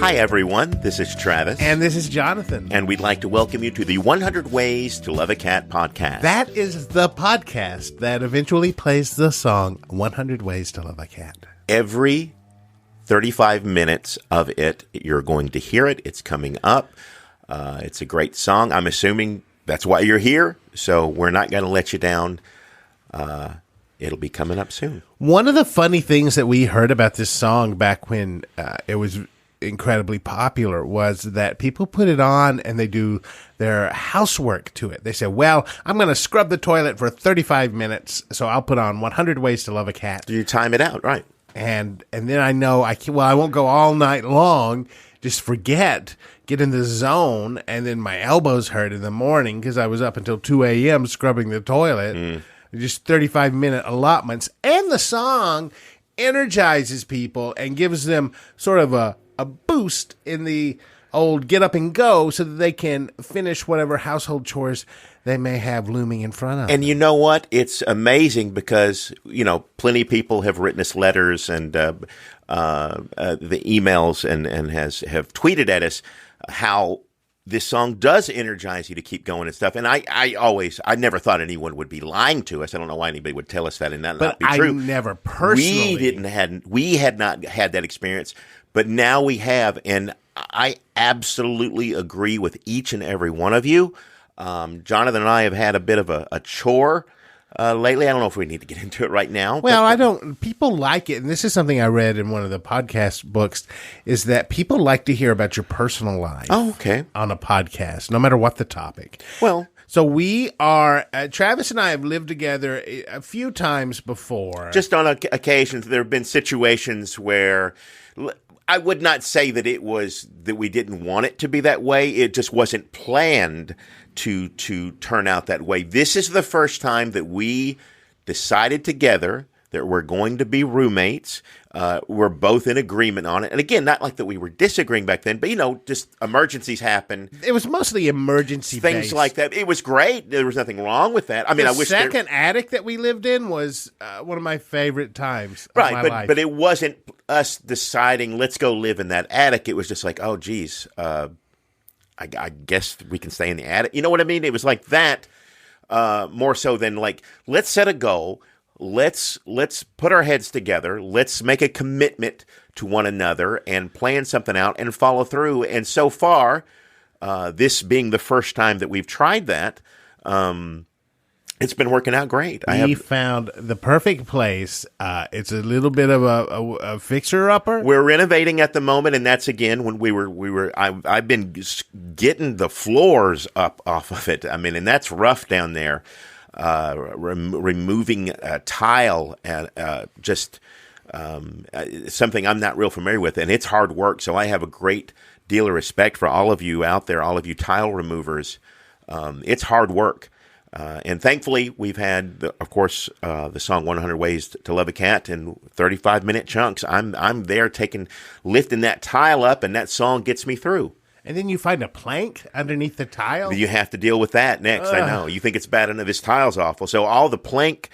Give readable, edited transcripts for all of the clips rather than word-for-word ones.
Hi, everyone. This is Travis. And this is Jonathan. And we'd like to welcome you to the 100 Ways to Love a Cat podcast. That is the podcast that eventually plays the song 100 Ways to Love a Cat. Every 35 minutes of it, you're going to hear it. It's coming up. It's a great song. I'm assuming that's why you're here. So we're not going to let you down. It'll be coming up soon. One of the funny things that we heard about this song back when it was incredibly popular was that people put it on and they do their housework to it. They say, well, I'm going to scrub the toilet for 35 minutes, so I'll put on 100 Ways to Love a Cat. You time it out, right? And then I know I won't go all night long, just forget, get in the zone, and then my elbows hurt in the morning because I was up until 2 a.m. scrubbing the toilet. Just 35-minute allotments. And the song energizes people and gives them sort of a boost in the old get up and go so that they can finish whatever household chores they may have looming in front of them. And you know what? It's amazing because, plenty of people have written us letters and the emails and have tweeted at us how this song does energize you to keep going and stuff. And I never thought anyone would be lying to us. I don't know why anybody would tell us that and that not be true. I never personally. We had not had that experience, but now we have. And I absolutely agree with each and every one of you. Jonathan and I have had a bit of a chore lately. I don't know if we need to get into it right now. Well, people like it. And this is something I read in one of the podcast books is that people like to hear about your personal life. Oh, okay. On a podcast, no matter what the topic. Well, so we are, Travis and I have lived together a few times before. Just on occasions, there have been situations where I would not say that it was that we didn't want it to be that way. It just wasn't planned to turn out that way. This is the first time that we decided together that we're going to be roommates. We're both in agreement on it. And again, not like that we were disagreeing back then, but just emergencies happen. It was mostly emergency things based. Like that. It was great. There was nothing wrong with that. I mean, I wish the second attic that we lived in was one of my favorite times of my life. But it wasn't us deciding let's go live in that attic. It was just like, oh, geez, I guess we can stay in the attic. You know what I mean? It was like that more so than like, let's set a goal. Let's put our heads together. Let's make a commitment to one another and plan something out and follow through. And so far, this being the first time that we've tried that, it's been working out great. We found the perfect place. It's a little bit of a fixer-upper. We're renovating at the moment, and that's again when I've been getting the floors up off of it. I mean, and that's rough down there. Removing tile and something I'm not real familiar with, and it's hard work. So I have a great deal of respect for all of you out there, all of you tile removers. It's hard work. And thankfully, we've had, of course, the song 100 Ways to Love a Cat in 35-minute chunks. I'm there lifting that tile up, and that song gets me through. And then you find a plank underneath the tile? You have to deal with that next, I know. You think it's bad enough, this tile's awful. So all the plank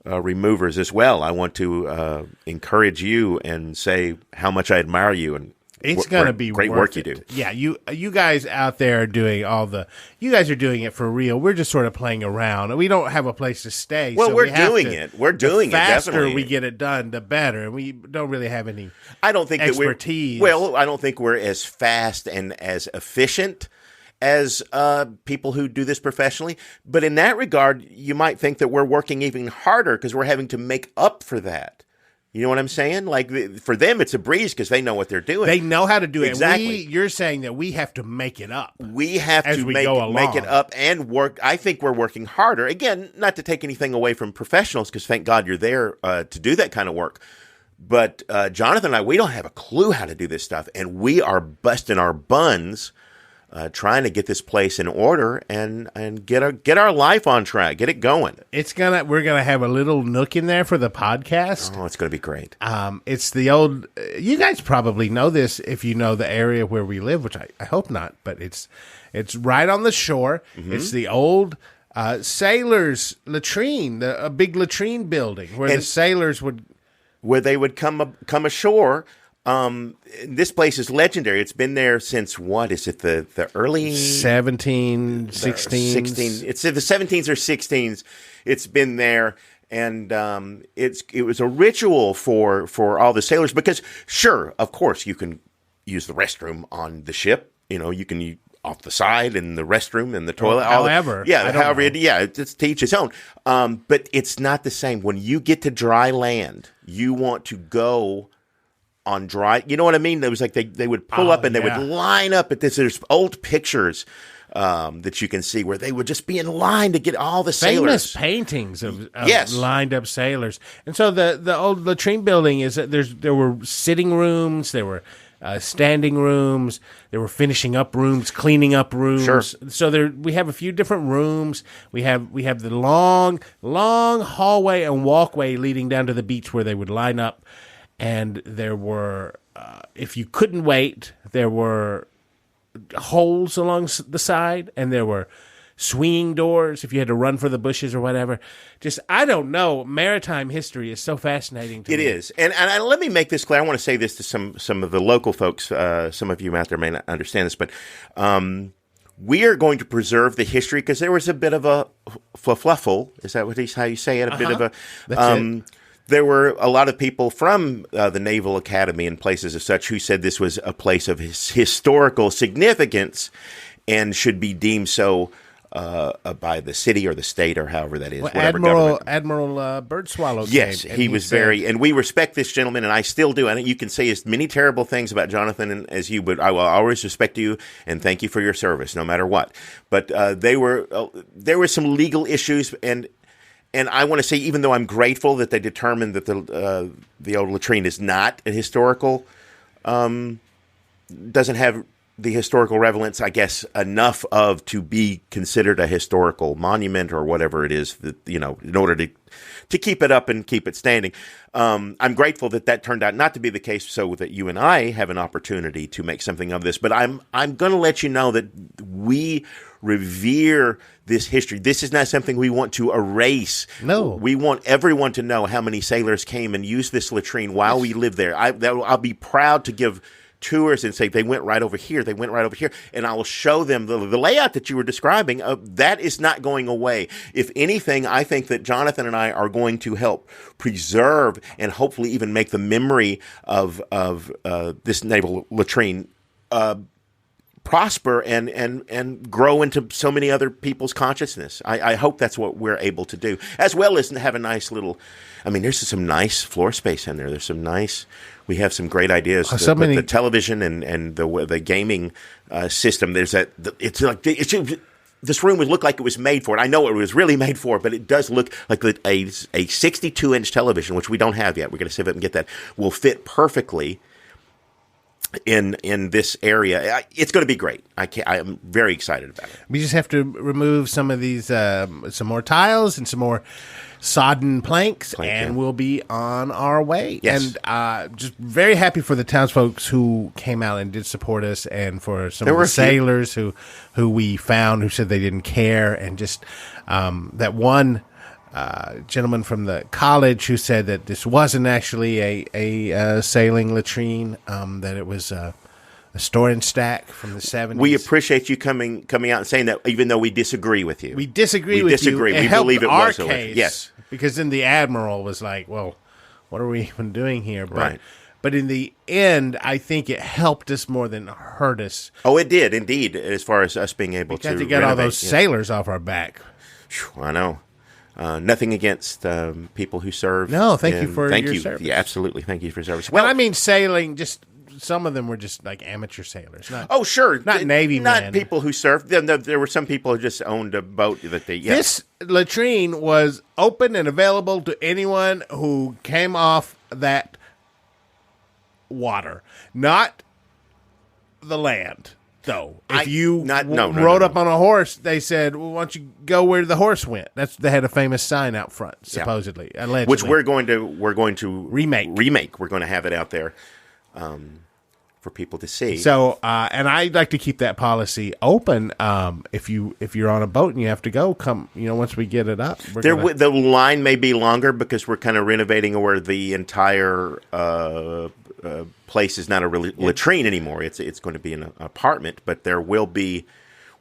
removers as well, I want to encourage you and say how much I admire you and it's going to be great work you do. Yeah, you guys out there are doing you guys are doing it for real. We're just sort of playing around. We don't have a place to stay. Well, so we're doing it. We're doing it, definitely. The faster we definitely. get it done, the better. And we don't really have any expertise. I don't think we're as fast and as efficient as people who do this professionally. But in that regard, you might think that we're working even harder because we're having to make up for that. You know what I'm saying? Like, for them, it's a breeze because they know what they're doing. They know how to do it. Exactly. You're saying that we have to make it up. We have to make it up and work. I think we're working harder. Again, not to take anything away from professionals because thank God you're there to do that kind of work. But Jonathan and I, we don't have a clue how to do this stuff. And we are busting our buns trying to get this place in order and get our life on track, get it going. We're gonna have a little nook in there for the podcast. Oh, it's gonna be great. It's the old. You guys probably know this if you know the area where we live, which I hope not, but it's right on the shore. Mm-hmm. It's the old Sailors Latrine, a big latrine building where the sailors would come ashore. This place is legendary. It's been there since what is it? The early 17, 16. It's in the 17s or 16s. It's been there, and it was a ritual for all the sailors because sure, of course, you can use the restroom on the ship. You can off the side in the restroom and the toilet. However, it's to each his own. But it's not the same when you get to dry land. You want to go on dry, you know what I mean? It was like they would pull up and they would line up at this. There's old pictures that you can see where they would just be in line to get all the sailors. Famous paintings of lined up sailors. And so the old latrine building is that there were sitting rooms, there were standing rooms, there were finishing up rooms, cleaning up rooms. Sure. So we have a few different rooms. We have the long hallway and walkway leading down to the beach where they would line up. And there were, if you couldn't wait, there were holes along the side, and there were swinging doors if you had to run for the bushes or whatever. Just, I don't know. Maritime history is so fascinating to me. It is. And let me make this clear. I want to say this to some of the local folks. Some of you out there may not understand this, but we are going to preserve the history because there was a bit of a fluffle. Is that how you say it? A bit of a... That's it. There were a lot of people from the Naval Academy and places as such who said this was a place of historical significance and should be deemed so by the city or the state or however that is. Well, whatever Admiral Birdswallow came. Yes, he was very, and we respect this gentleman, and I still do. And you can say as many terrible things about Jonathan as you, but I will always respect you and thank you for your service, no matter what. But there were some legal issues, and I want to say, even though I'm grateful that they determined that the old latrine is not a historical, doesn't have the historical relevance, I guess, enough to be considered a historical monument or whatever it is that, in order to keep it up and keep it standing. I'm grateful that turned out not to be the case so that you and I have an opportunity to make something of this. But I'm going to let you know that we revere this history. This is not something we want to erase. No. We want everyone to know how many sailors came and used this latrine while we lived there. I'll be proud to give tours and say they went right over here, they went right over here, and I will show them the layout that you were describing. That is not going away. If anything, I think that Jonathan and I are going to help preserve and hopefully even make the memory of this naval latrine prosper and grow into so many other people's consciousness. I hope that's what we're able to do, as well as have a nice little, there's some nice floor space in there. There's some nice, we have some great ideas. The television and the gaming system. There's that, this room would look like it was made for it. I know it was really made for it, but it does look like a 62-inch television, which we don't have yet. We're going to see if we can get that. Will fit perfectly in this area. It's going to be great. I'm very excited about it. We just have to remove some of these, some more tiles and some more sodden planks, and we'll be on our way. Yes. And just very happy for the townsfolk who came out and did support us, and for some of the sailors who we found who said they didn't care, and just that one gentleman from the college who said that this wasn't actually a sailing latrine, that it was a store and stack from the 70s. We appreciate you coming out and saying that, even though we disagree with you. We disagree with you. We believe it was a case, yes. Because then the Admiral was like, well, what are we even doing here? Right. But in the end, I think it helped us more than hurt us. Oh, it did, indeed, as far as us being able to get all those sailors off our back. I know. Nothing against people who serve. No, thank you for your service. Yeah, absolutely. Thank you for service. Well, sailing, just some of them were just like amateur sailors. Not Navy men. Not people who served. There were some people who just owned a boat that they. Yeah. This latrine was open and available to anyone who came off that water, not the land. Though, if you rode up on a horse, they said, "Well, why don't you go where the horse went?" They had a famous sign out front, supposedly, allegedly, which we're going to remake. We're going to have it out there for people to see. So, and I'd like to keep that policy open. If you're on a boat and you have to go, come. Once we get it up, the line may be longer because we're kind of renovating where the entire place is not a latrine anymore. It's going to be an apartment, but there will be.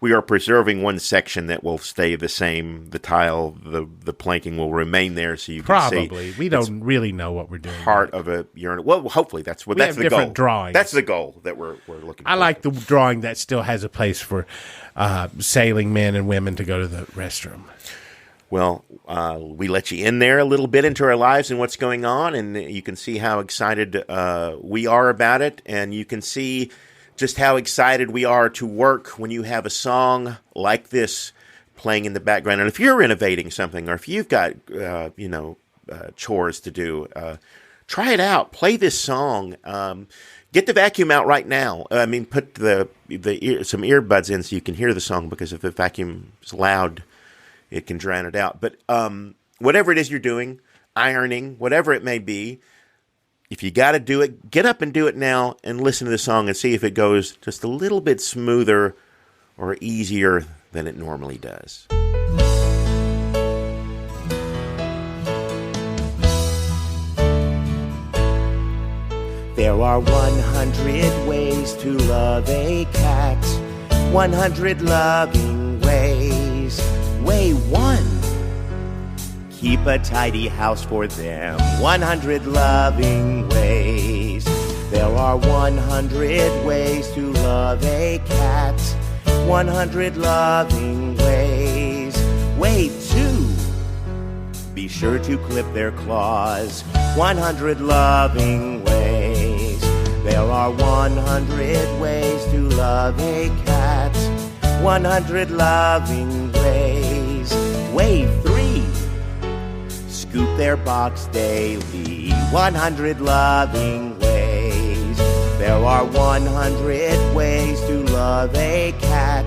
We are preserving one section that will stay the same. The tile, the planking will remain there, so you can see. Probably. We don't really know what we're doing. Part of a urinal. Well, hopefully that's the goal. Drawings. That's the goal that we're looking for. I like the drawing that still has a place for sailing men and women to go to the restroom. Well, we let you in there a little bit into our lives and what's going on, and you can see how excited we are about it, and you can see just how excited we are to work when you have a song like this playing in the background. And if you're renovating something, or if you've got chores to do, try it out. Play this song. Get the vacuum out right now. I mean, put some earbuds in so you can hear the song, because if the vacuum is loud, it can drown it out. But whatever it is you're doing, ironing, whatever it may be, if you got to do it, get up and do it now and listen to the song and see if it goes just a little bit smoother or easier than it normally does. There are 100 ways to love a cat, 100 loving ways. Way 1. Keep a tidy house for them, 100 loving ways. There are 100 ways to love a cat, 100 loving ways. Way 2. Be sure to clip their claws, 100 loving ways. There are 100 ways to love a cat, 100 loving ways. Way 3. Scoop their box daily, 100 loving ways. There are 100 ways to love a cat,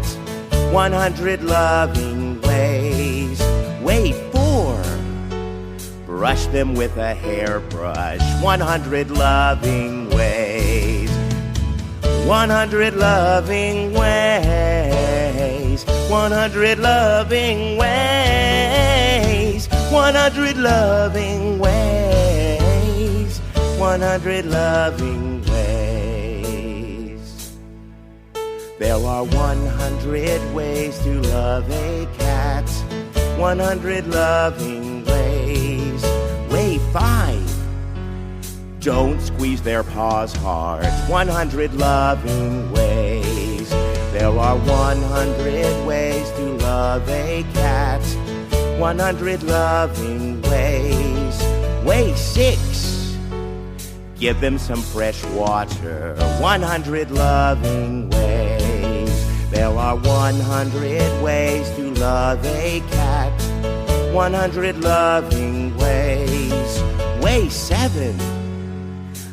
100 loving ways. Way 4. Brush them with a hairbrush, 100 loving ways. 100 loving ways, 100 loving ways, 100 loving ways, 100 loving ways. There are 100 ways to love a cat, 100 loving ways. Way 5. Don't squeeze their paws hard, 100 loving ways. There are 100 ways to love a cat, 100 loving ways. Way 6. Give them some fresh water, 100 loving ways. There are 100 ways to love a cat, 100 loving ways. Way 7.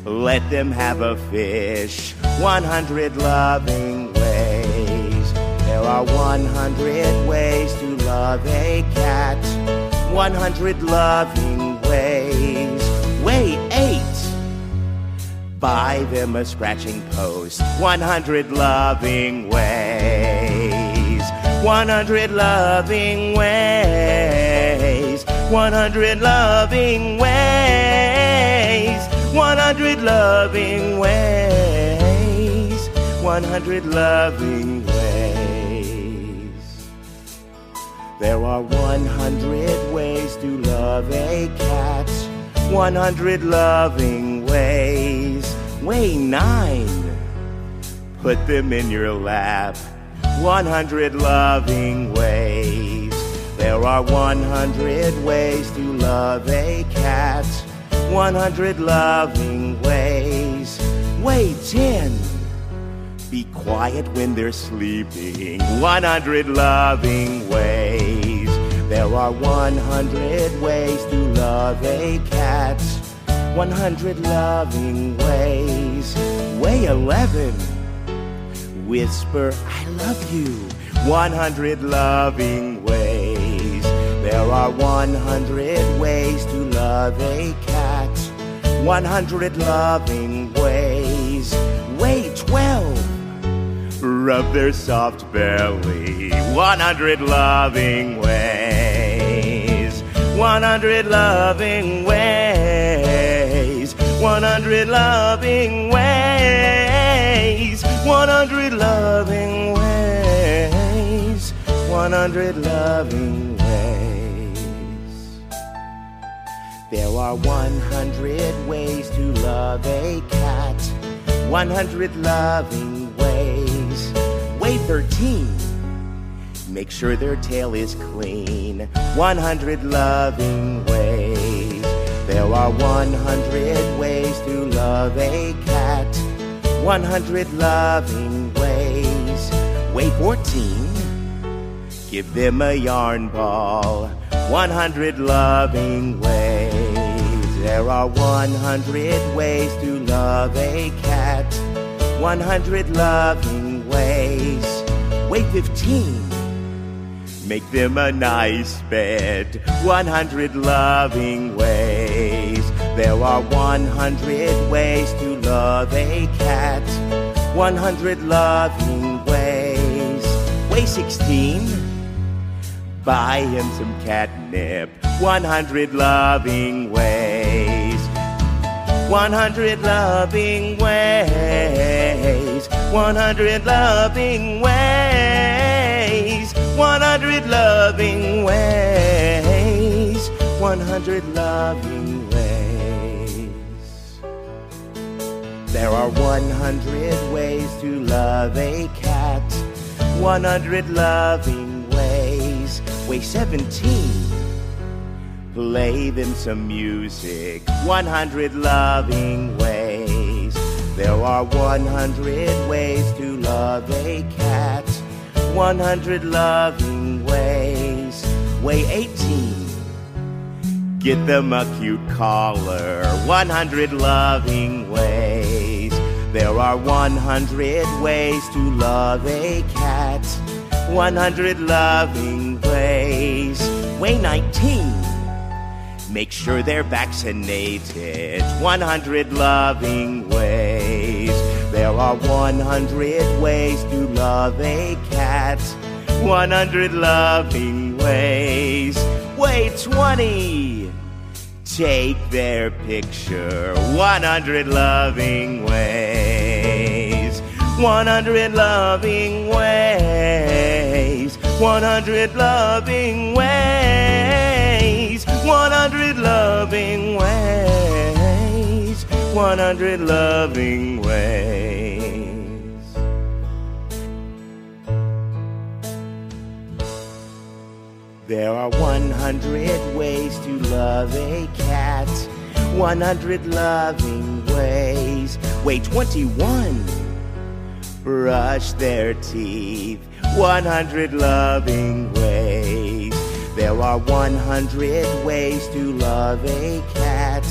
Let them have a fish, 100 loving ways. There are 100 ways to love a cat, 100 loving ways. Way 8. Buy them a scratching post, 100 loving ways. 100 loving ways, 100 loving ways, 100 loving ways, 100 loving ways. There are 100 ways to love a cat, 100 loving ways. Way 9. Put them in your lap, 100 loving ways. There are 100 ways to love a cat, 100 loving ways. Way 10. Be quiet when they're sleeping, 100 loving ways. There are 100 ways to love a cat, 100 loving ways. Way 11. Whisper, I love you, 100 loving ways. There are 100 ways to love a cat, 100 loving ways. Way 12. Rub their soft belly, 100 loving ways. 100 loving ways, 100 loving ways. 100 loving ways. 100 loving ways. There are 100 ways to love a cat. 100 loving ways. Way 13. Make sure their tail is clean. 100 loving ways. There are 100 ways to love a cat. 100 loving ways. Way 14. Give them a yarn ball. 100 loving ways. There are 100 ways to love a cat. 100 loving ways. Way 15. Make them a nice bed. 100 loving ways. There are 100 ways to love a cat. 100 loving ways. Way 16. Buy him some catnip. 100 loving ways. 100 loving ways. 100 loving ways. 100 loving ways. 100 loving ways. There are 100 ways to love a cat. 100 loving ways. Way 17. Play them some music. 100 loving ways. There are 100 ways to love a cat. 100 loving ways. Way 18. Get them a cute collar. 100 loving ways. There are 100 ways to love a cat. 100 loving ways. Way 19. Make sure they're vaccinated. 100 loving ways. There are 100 ways to love a cat. 100 loving ways. Way 20. Take their picture. 100 loving ways. 100 loving ways. 100 loving ways. 100 loving ways. 100 loving ways. There are 100 ways to love a cat. 100 loving ways. Way 21. Brush their teeth. 100 loving ways. There are 100 ways to love a cat.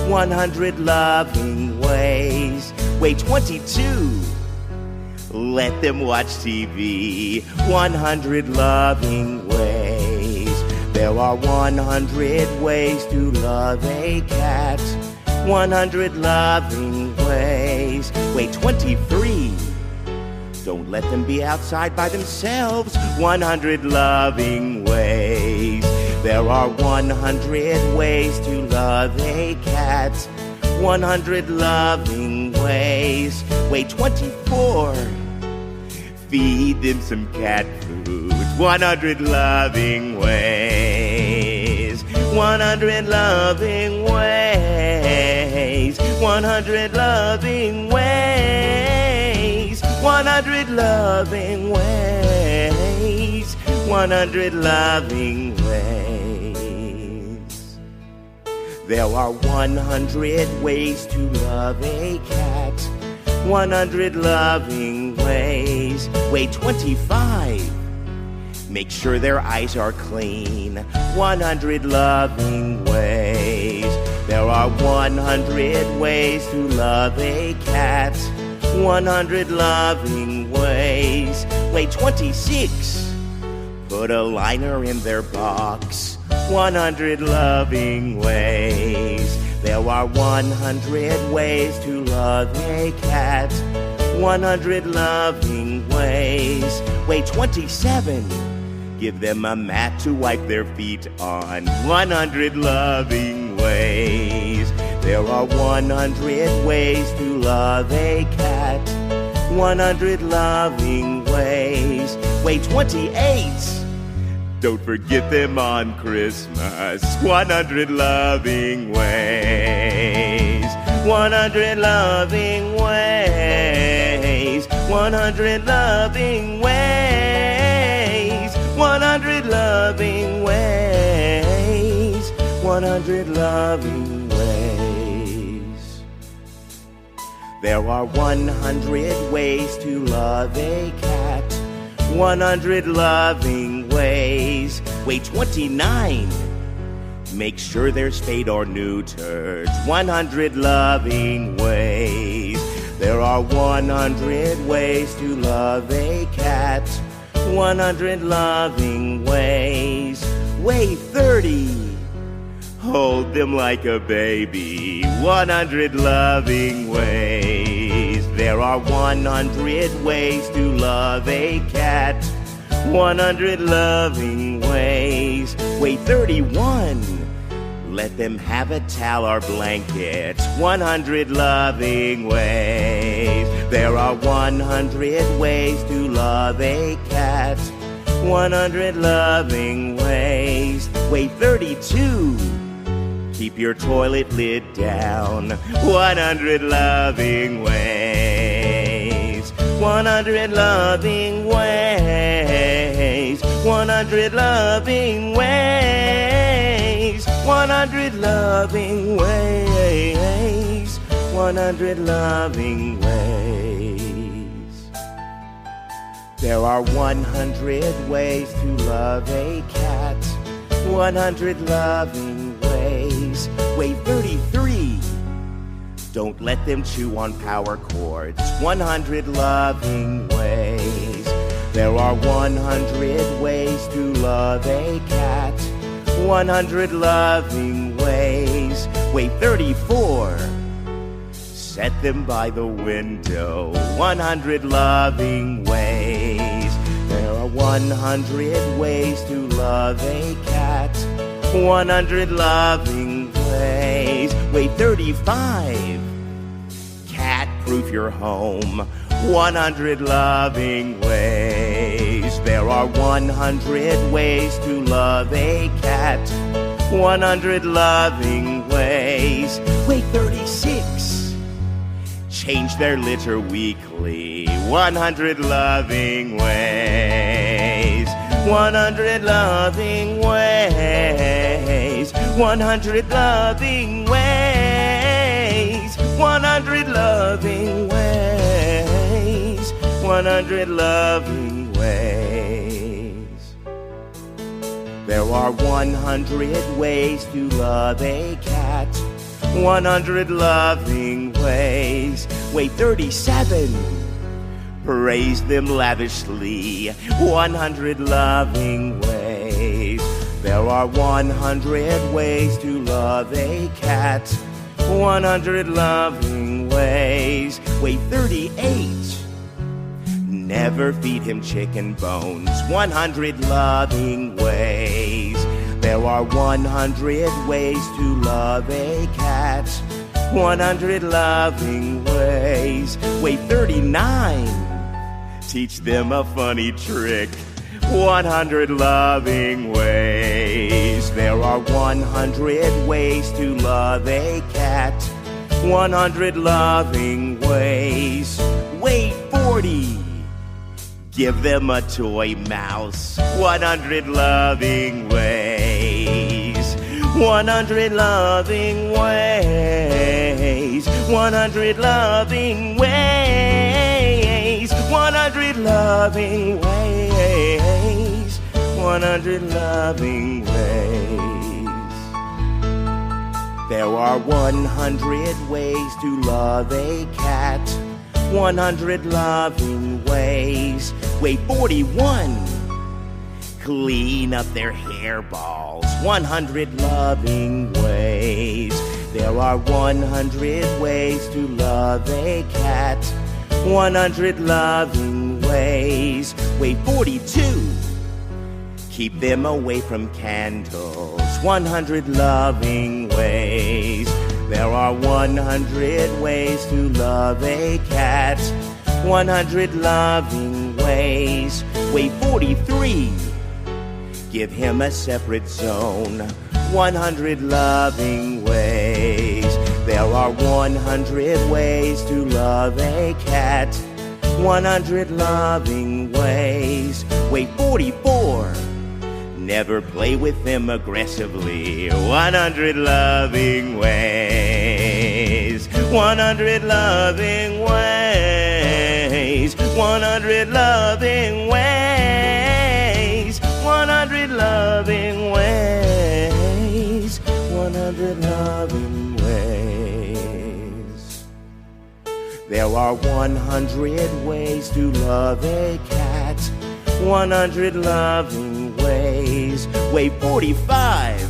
100 loving ways. Way 22. Let them watch TV. 100 loving ways. There are 100 ways to love a cat. 100 loving ways. Way 23. Don't let them be outside by themselves. 100 loving ways. There are 100 ways to love a cat. 100 loving ways. Way 24. Feed them some cat food. 100 loving ways. 100 loving ways. 100 loving ways. 100 loving ways. 100 loving ways. There are 100 ways to love a cat. 100 loving ways. Way 25. Make sure their eyes are clean. 100 loving ways. There are 100 ways to love a cat. 100 loving ways. Way 26. Put a liner in their box. 100 loving ways. There are 100 ways to love a cat. 100 loving ways. Way 27. Give them a mat to wipe their feet on. 100 loving ways. There are 100 ways to love a cat. 100 loving ways. Wait, 28. Don't forget them on Christmas. 100 loving ways. 100 loving ways. 100 loving ways. 100 loving ways. 100 loving ways. There are 100 ways to love a cat. 100 loving ways. Wait, 29. Make sure they're spayed or neutered. 100 loving ways. There are 100 ways to love a cat. 100 loving ways. Wait, 30. Hold them like a baby. 100 loving ways. There are 100 ways to love a cat. 100 loving ways. Wait, 31. Let them have a towel or blanket. 100 loving ways. There are 100 ways to love a cat. 100 loving ways. Wait, 32. Keep your toilet lid down. 100 loving ways. 100 loving ways. 100 loving ways. 100 loving ways. 100 loving ways. There are 100 ways to love a cat. 100 loving ways. Wait, 33. Don't let them chew on power cords. 100 loving ways. There are 100 ways to love a cat. 100 loving ways. Wait, 34. Set them by the window. 100 loving ways. There are 100 ways to love a cat. 100 loving ways. Wait, 35. Cat-proof your home. 100 loving ways. There are 100 ways to love a cat. 100 loving ways. Wait, 36. Change their litter weekly. 100 loving ways. 100 loving ways. 100 loving ways. 100 loving ways. 100 loving ways. There are 100 ways to love a cat. 100 loving ways. Wait, 37. Praise them lavishly. 100 loving ways. There are 100 ways to love a cat. 100 loving ways. Wait, 38. Never feed him chicken bones. 100 loving ways. There are 100 ways to love a cat. 100 loving ways. Wait, 39. Teach them a funny trick. 100 loving ways. There are 100 ways to love a cat. 100 loving ways. Wait, 40. Give them a toy mouse. 100 loving ways. 100 loving ways. 100 loving ways. 100 loving ways. 100 loving ways. There are 100 ways to love a cat. 100 loving ways. Wait, 41. Clean up their hairballs. 100 loving ways. There are 100 ways to love a cat. 100 loving ways. Wait, 42. Keep them away from candles. 100 loving ways. There are 100 ways to love a cat. 100 loving ways. Wait, 43. Give him a separate zone. 100 loving ways. There are 100 ways to love a cat. 100 loving ways. Wait, 44. Never play with him aggressively. 100 loving ways. 100 loving ways. 100 loving ways. 100 loving ways. 100 loving ways. There are 100 ways to love a cat. 100 loving ways. Wait, 45.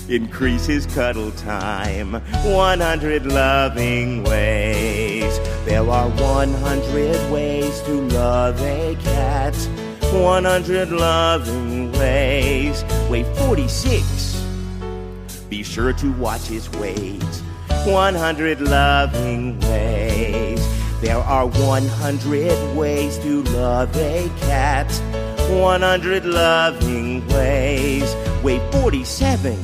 Increase his cuddle time. 100 loving ways. There are 100 ways to love a cat. 100 loving ways. Wait, 46. Be sure to watch his weight. 100 loving ways. There are 100 ways to love a cat. 100 loving ways. Wait, 47.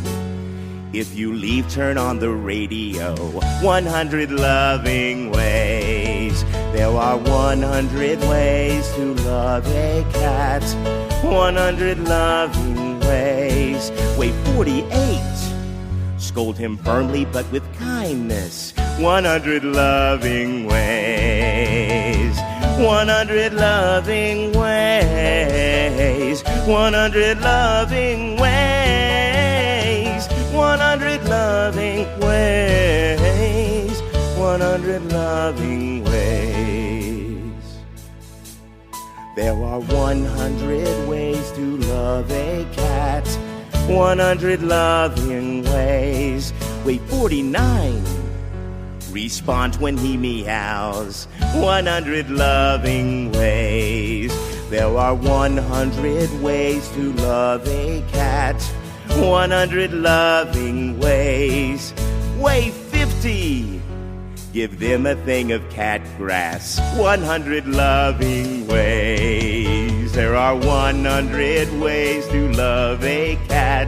If you leave, turn on the radio. 100 loving ways. There are 100 ways to love a cat. 100 loving ways. Wait, 48. Scold him firmly but with kindness. 100 loving ways. 100 loving ways. 100 loving ways. 100 loving ways. 100 loving ways. There are 100 ways to love a cat. 100 loving ways. Wait, 49. Respond when he meows. 100 loving ways. There are 100 ways to love a cat. 100 loving ways. Wait, 50. Give them a thing of cat grass. 100 loving ways. There are 100 ways to love a cat.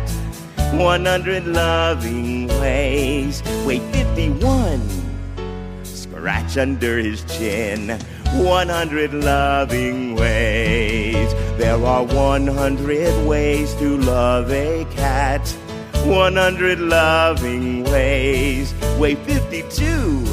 100 loving ways. Wait, 51. Scratch under his chin. 100 loving ways. There are 100 ways to love a cat. 100 loving ways. Wait, 52.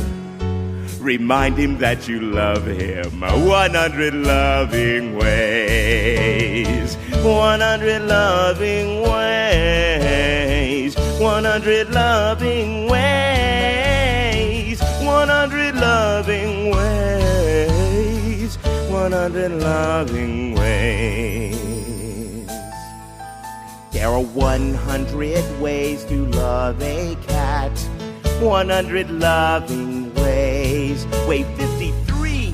Remind him that you love him. 100 loving ways. 100 loving ways. 100 loving ways. 100 loving ways. 100 loving ways. There are 100 ways to love a cat. 100 loving ways. Wait, 53.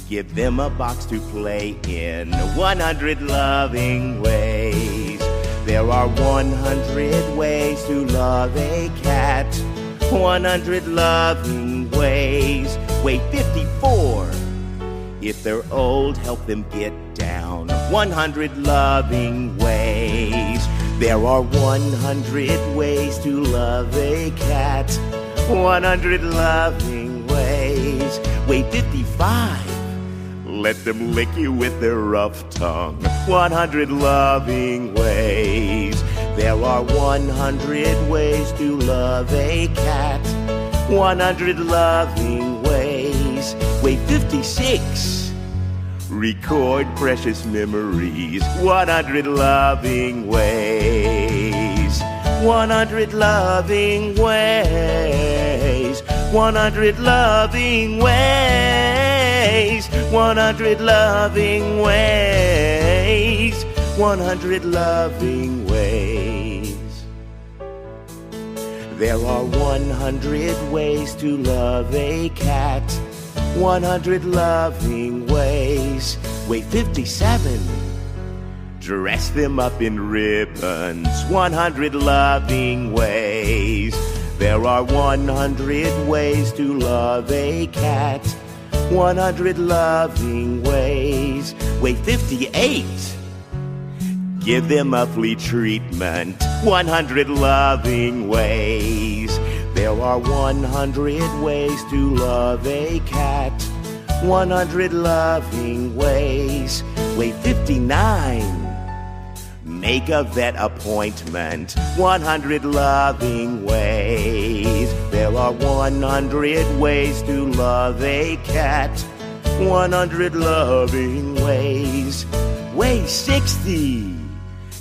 Give them a box to play in. 100 loving ways. There are 100 ways to love a cat. 100 loving ways. Wait, 54. If they're old, help them get down. 100 loving ways. There are 100 ways to love a cat. 100 loving ways. Wait, 55. Let them lick you with their rough tongue. 100 loving ways. There are 100 ways to love a cat. 100 loving ways. Wait, 56. Record precious memories. 100 loving ways. 100 loving ways. 100 loving ways. 100 loving ways. 100 loving ways. There are 100 ways to love a cat. 100 loving ways. Wait, 57. Dress them up in ribbons. 100 loving ways. There are 100 ways to love a cat. 100 loving ways. Way 58. Give them a flea treatment. 100 loving ways. There are 100 ways to love a cat. 100 loving ways. Way 59. Make a vet appointment. 100 loving ways. There are 100 ways to love a cat. 100 loving ways. Way 60.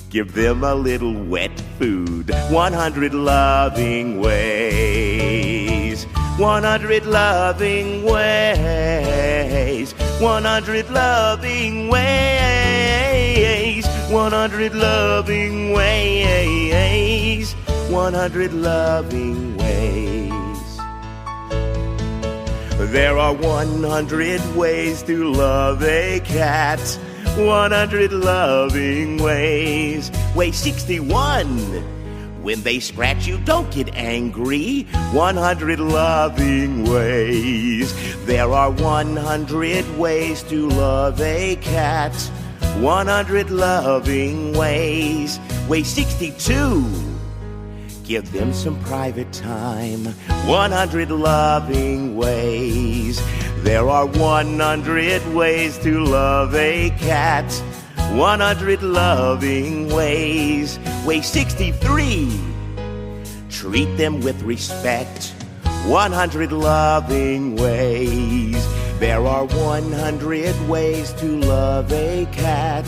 Give them a little wet food. 100 loving ways. 100 loving ways. 100 loving ways. 100 loving ways. 100 loving ways. There are 100 ways to love a cat. 100 loving ways. Way 61. When they scratch you, don't get angry. 100 loving ways. There are 100 ways to love a cat. 100 loving ways. Way 62. Give them some private time. 100 loving ways. There are 100 ways to love a cat. 100 loving ways. Way 63. Treat them with respect. 100 loving ways. There are 100 ways to love a cat.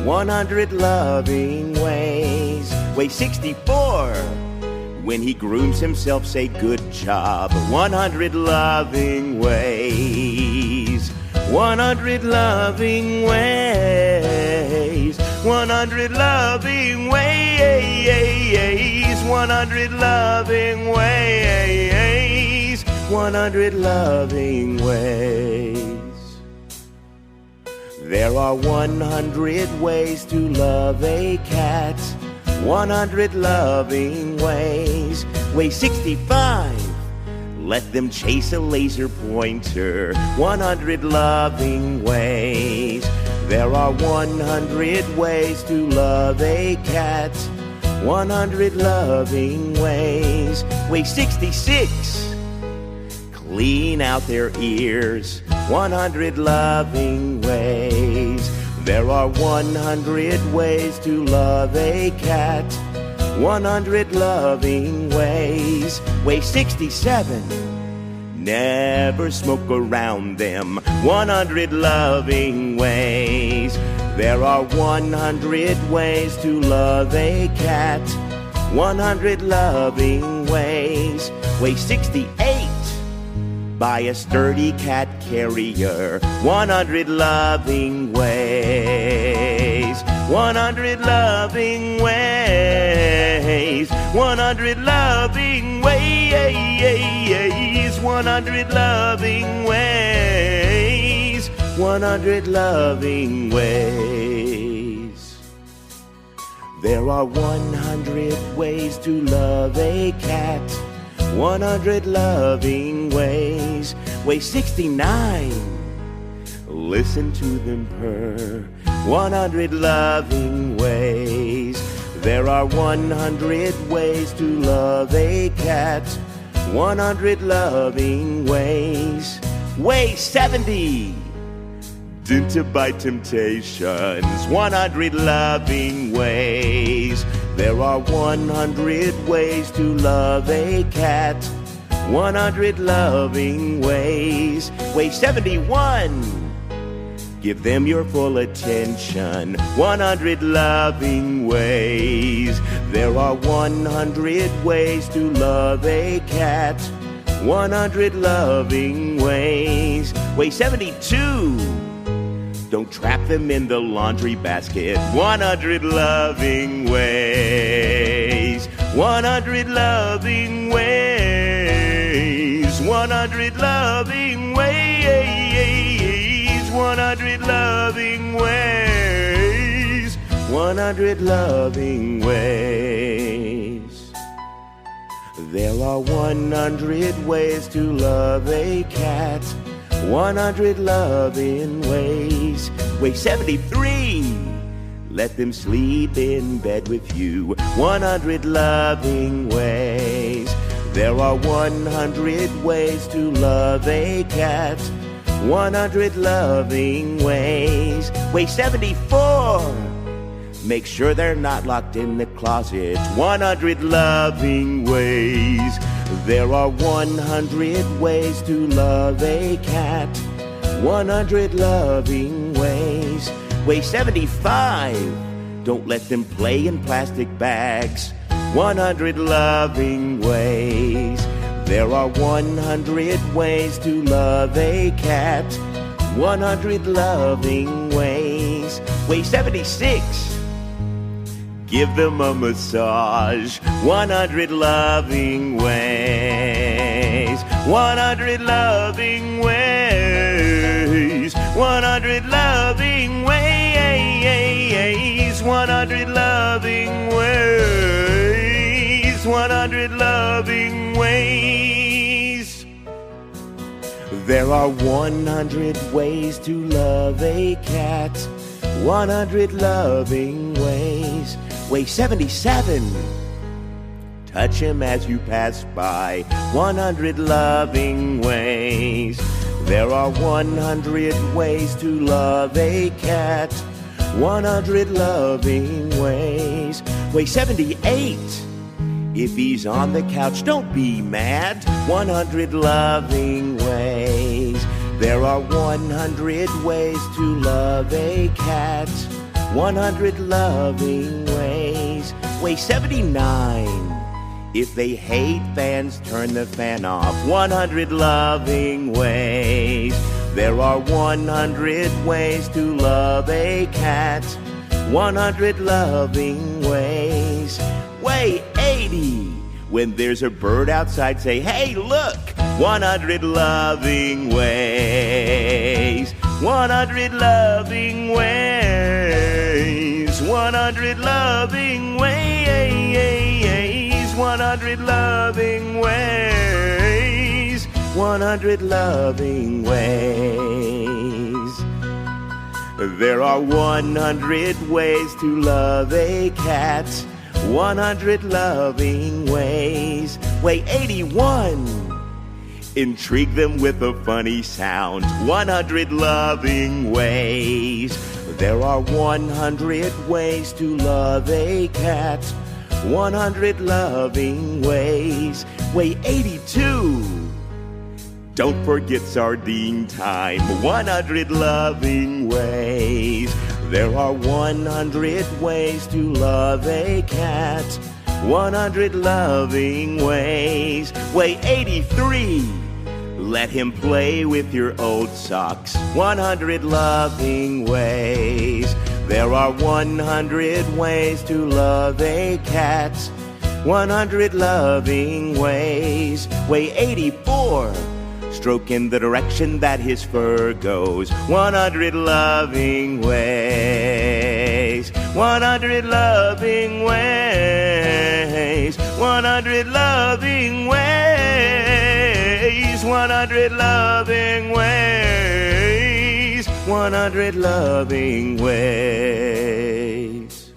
100 loving ways. Way 64. When he grooms himself, say good job. 100 loving ways. 100 loving ways. 100 loving ways. 100 loving ways. 100 loving ways. There are 100 ways to love a cat. 100 loving ways. Way 65. Let them chase a laser pointer. 100 loving ways. There are 100 ways to love a cat. 100 loving ways. Way 66. Clean out their ears. 100 loving ways. There are 100 ways to love a cat. 100 loving ways. Way 67. Never smoke around them. 100 loving ways. There are 100 ways to love a cat. 100 loving ways. Way 68. Buy a sturdy cat carrier. 100 loving ways. 100 loving ways. 100 loving ways. 100 loving ways. 100 loving ways. There are 100 ways to love a cat. 100 loving ways. Way 69. Listen to them purr. 100 loving ways. There are 100 ways to love a cat. 100 loving ways. Way 70. Dinted by temptations. 100 loving ways. There are 100 ways to love a cat. 100 loving ways. Way 71. Give them your full attention. 100 loving ways. There are 100 ways to love a cat. 100 loving ways. Way 72. Don't trap them in the laundry basket. 100 loving ways. 100 loving ways. 100 loving ways. 100 loving ways. 100 loving ways. There are 100 ways to love a cat. 100 loving ways. Way 73. Let them sleep in bed with you. 100 loving ways. There are 100 ways to love a cat. 100 loving ways. Way 74. Make sure they're not locked in the closet. 100 loving ways. There are 100 ways to love a cat. 100 loving ways. Way 75. Don't let them play in plastic bags. 100 loving ways. There are 100 ways to love a cat. 100 loving ways. Way 76. Give them a massage. 100 loving ways. 100 loving ways. 100 loving ways. 100 loving ways. 100 loving ways. There are 100 ways to love a cat. 100 loving ways. Way 77. Touch him as you pass by. 100 loving ways. There are 100 ways to love a cat. 100 loving ways. Way 78. If he's on the couch, don't be mad. 100 loving ways. There are 100 ways to love a cat. 100 loving ways. Way 79. If they hate fans, turn the fan off. 100 loving ways. There are 100 ways to love a cat. 100 loving ways. Way 80. When there's a bird outside, say, hey, look. 100 loving ways. 100 loving ways. 100 loving ways. 100 loving ways. 100 loving ways. There are 100 ways to love a cat. 100 loving ways. Way 81. Intrigue them with a funny sound. 100 loving ways. There are 100 ways to love a cat. 100 loving ways. Way 82. Don't forget sardine time. 100 loving ways. There are 100 ways to love a cat. 100 loving ways. Way 83. Let him play with your old socks. 100 loving ways. There are 100 ways to love a cat. 100 loving ways. Way 84. Stroke in the direction that his fur goes. 100 loving ways. 100 loving ways. 100 loving ways. 100 loving ways. 100 loving ways.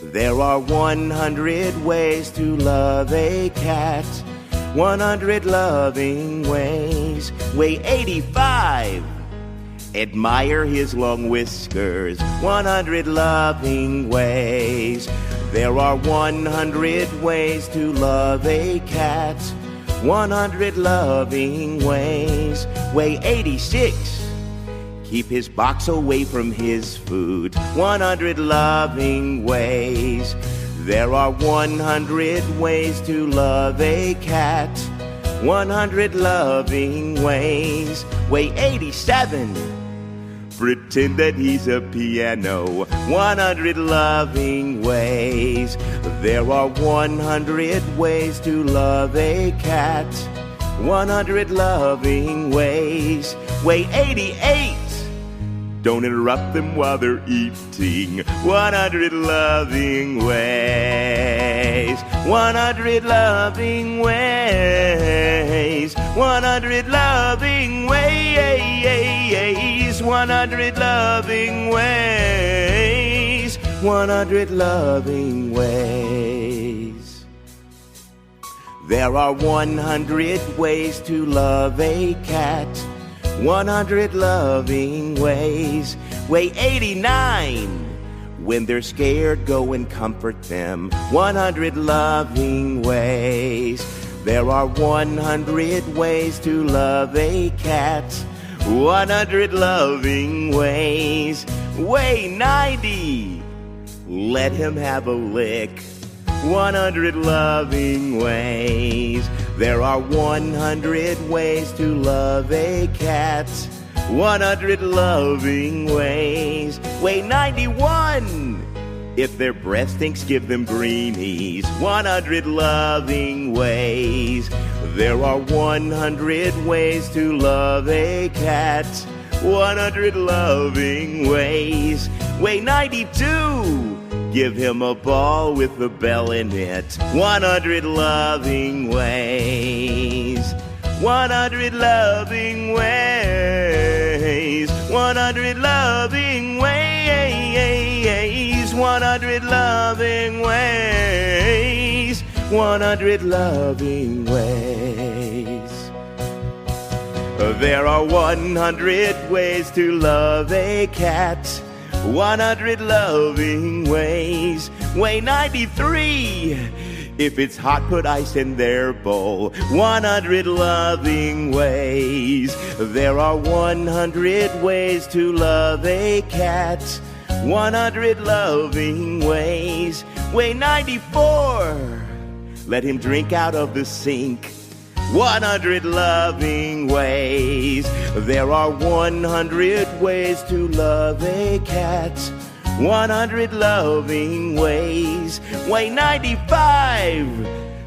There are 100 ways to love a cat. 100 loving ways. Way 85. Admire his long whiskers. 100 loving ways. There are 100 ways to love a cat. 100 loving ways. Way 86. Keep his box away from his food. 100 loving ways. There are 100 ways to love a cat. 100 loving ways. Way 87. Pretend that he's a piano. 100 loving ways. There are 100 ways to love a cat. 100 loving ways. Way 88. Don't interrupt them while they're eating. 100 loving ways. 100 loving ways. 100 loving ways. 100 loving ways. 100 loving ways. There are 100 ways to love a cat. 100 loving ways. Way 89. When they're scared, go and comfort them. 100 loving ways. There are 100 ways to love a cat. 100 loving ways. Way 90. Let him have a lick. 100 loving ways. There are 100 ways to love a cat. 100 loving ways. Way 91. If their breath stinks, give them greenies. 100 loving ways. There are 100 ways to love a cat. 100 loving ways. Way 92. Give him a ball with a bell in it. 100 loving ways. 100 loving ways. 100 loving ways. 100 loving ways. 100 loving ways. There are 100 ways to love a cat. 100 loving ways. Way 93. If it's hot, put ice in their bowl. 100 loving ways. There are 100 ways to love a cat. 100 loving ways. Way 94. Let him drink out of the sink. 100 loving ways. There are 100 ways to love a cat. 100 loving ways. Way 95.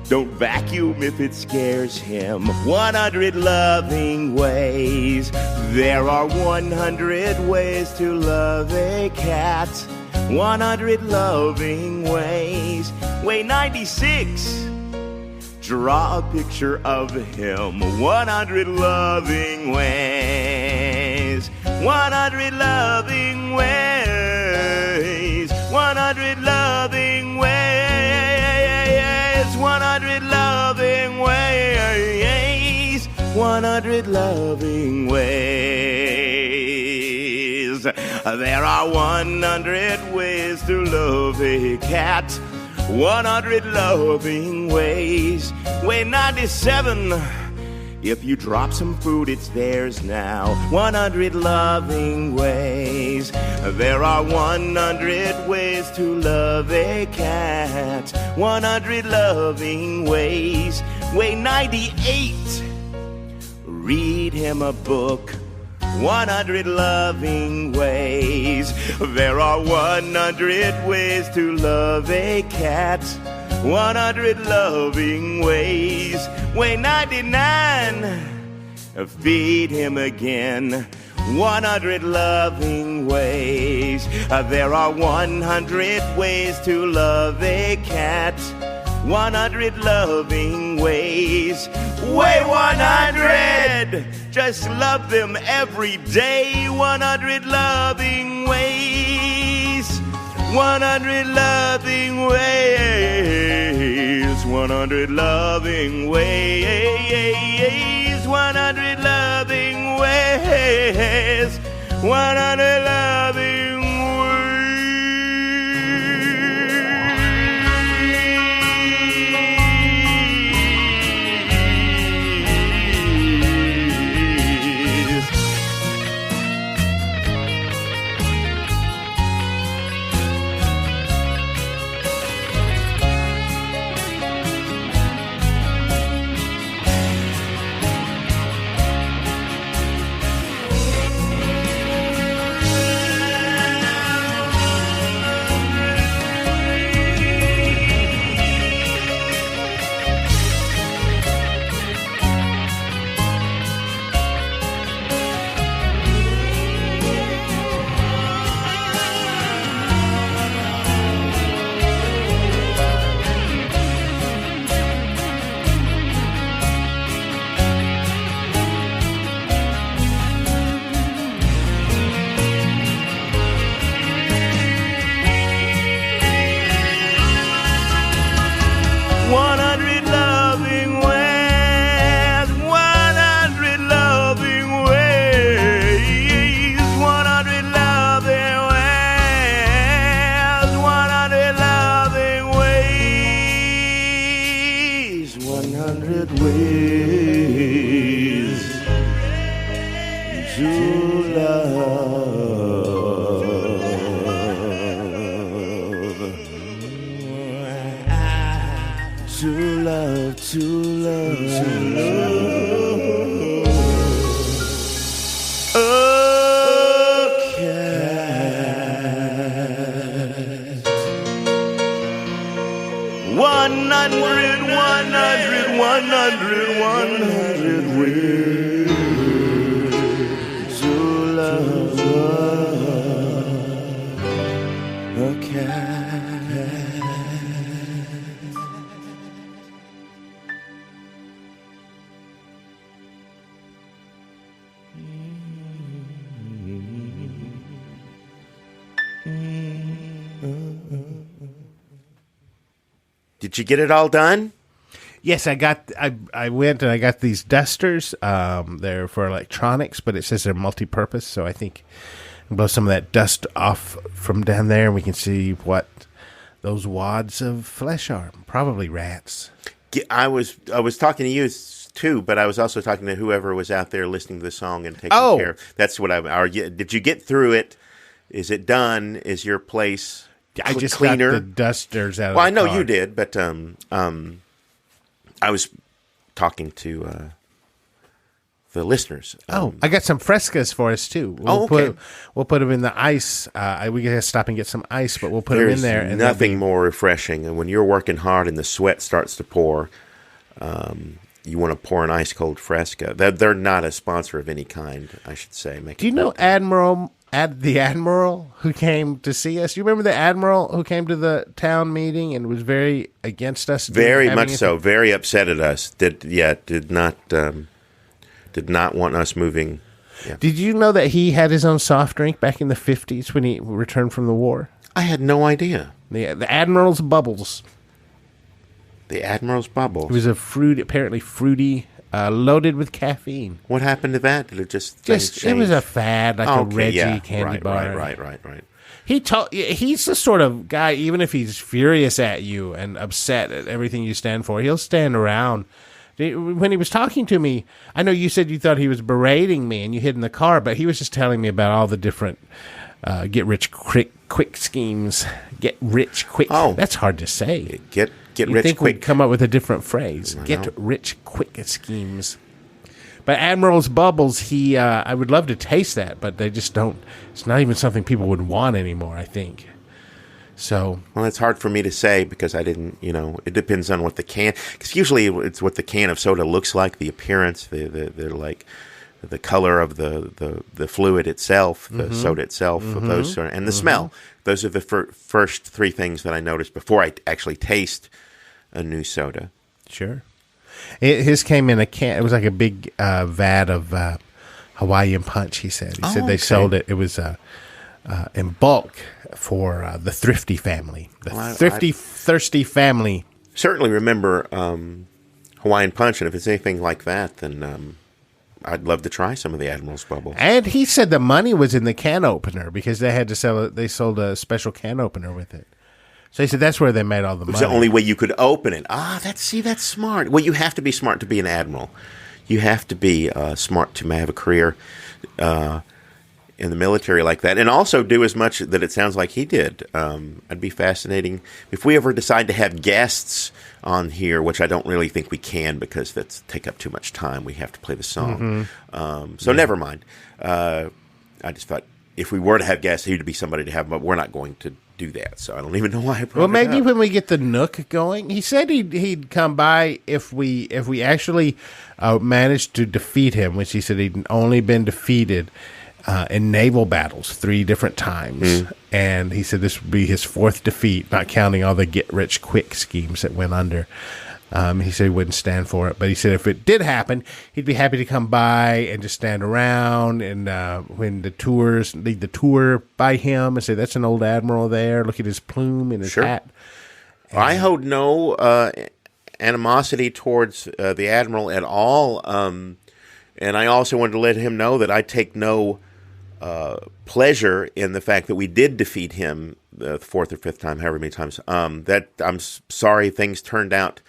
Don't vacuum if it scares him. 100 loving ways. There are 100 ways to love a cat. 100 loving ways. Way 96. Draw a picture of him. 100 loving ways. 100 loving ways. 100 loving ways. 100 loving ways. 100 loving ways. There are 100 ways to love a cat. 100 loving ways. Way 97. If you drop some food, it's theirs now. 100 loving ways. There are 100 ways to love a cat. 100 loving ways. Way 98. Read him a book. 100 loving ways. There are 100 ways to love a cat. 100 loving ways. Way 99. Feed him again. 100 loving ways. There are 100 ways to love a cat. 100 loving ways. Way 100. Just love them every day. 100 loving ways. 100 loving ways. 100 loving ways. 100 loving ways. 100 loving ways. Did you get it all done? Yes, I went and I got these dusters. They're for electronics, but it says they're multi-purpose, so I think I'll blow some of that dust off from down there, and we can see what those wads of flesh are. Probably rats. I was talking to you too, but I was also talking to whoever was out there listening to the song and taking care. That's what did you get through it? Is it done? Is your place I just cleaner? got the dusters out of Well, the I know car. you did, but I was talking to the listeners. I got some frescas for us too. We'll put them in the ice. We gotta stop and get some ice, but we'll put them in there. And nothing more refreshing. And when you're working hard and the sweat starts to pour, you want to pour an ice cold Fresca. They're not a sponsor of any kind, I should say. Do you know the Admiral who came to see us? You remember the Admiral who came to the town meeting and was very against us? Very much so. Very upset at us. Did not want us moving. Yeah. Did you know that he had his own soft drink back in the 50s when he returned from the war? I had no idea. The Admiral's Bubbles. The Admiral's Bubbles. It was apparently fruity, loaded with caffeine. What happened to that? Did it just it was a fad, like a Reggie candy bar. Right. He's the sort of guy, even if he's furious at you and upset at everything you stand for, he'll stand around. When he was talking to me, I know you said you thought he was berating me and you hid in the car, but he was just telling me about all the different get-rich-quick schemes. Get rich quick. Oh. That's hard to say. Get You'd rich think quick. we'd come up with a different phrase. Get rich quick schemes. But Admiral's Bubbles, I would love to taste that, but they just don't. It's not even something people would want anymore, I think. So, well, it's hard for me to say because I didn't, it depends on what the can, because usually it's what the can of soda looks like, the appearance, they're like the color of the fluid itself, the soda itself, of those sort of, and the smell. Those are the first three things that I noticed before I actually taste a new soda. Sure. His came in a can. It was like a big vat of Hawaiian Punch, he said. He said they sold it. It was in bulk for the thrifty family. Thirsty family. Certainly remember Hawaiian Punch, and if it's anything like that, then I'd love to try some of the Admiral's Bubbles. And he said the money was in the can opener because they had to sell it. They sold a special can opener with it. So he said that's where they made all the money. It was the only way you could open it. That's smart. Well, you have to be smart to be an admiral. You have to be smart to have a career in the military like that, and also do as much that it sounds like he did. It'd be fascinating if we ever decide to have guests on here, which I don't really think we can because that's take up too much time. We have to play the song. Never mind. I just thought if we were to have guests, he'd be somebody to have, but we're not going to do that. So I don't even know why I brought Well, maybe it up. when we get the Nook going, he said he'd come by if we actually managed to defeat him, which he said he'd only been defeated in naval battles 3 different times. And he said this would be his 4th defeat, not counting all the get-rich-quick schemes that went under. He said he wouldn't stand for it. But he said if it did happen, he'd be happy to come by and just stand around. And when the tours lead the tour by him and say, that's an old admiral there. Look at his plume and his hat. And I hold no animosity towards the admiral at all. And I also wanted to let him know that I take no pleasure in the fact that we did defeat him the 4th or 5th time, however many times. That I'm sorry things turned out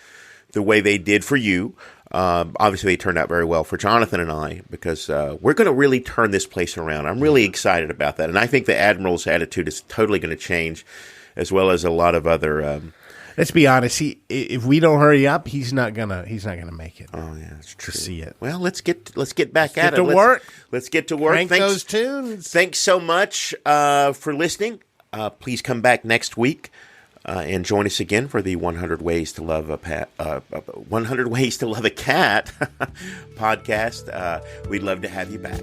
the way they did for you. Obviously, they turned out very well for Jonathan and I because we're going to really turn this place around. I'm really excited about that. And I think the Admiral's attitude is totally going to change, as well as a lot of other Let's be honest. If we don't hurry up, he's not gonna make it. Oh yeah, that's true. To see it. Well, let's get back at Get it. to work. Let's get to work. Crank those tunes. Thanks so much for listening. Please come back next week and join us again for the 100 Ways to Love a 100 Ways to Love a Cat podcast. We'd love to have you back.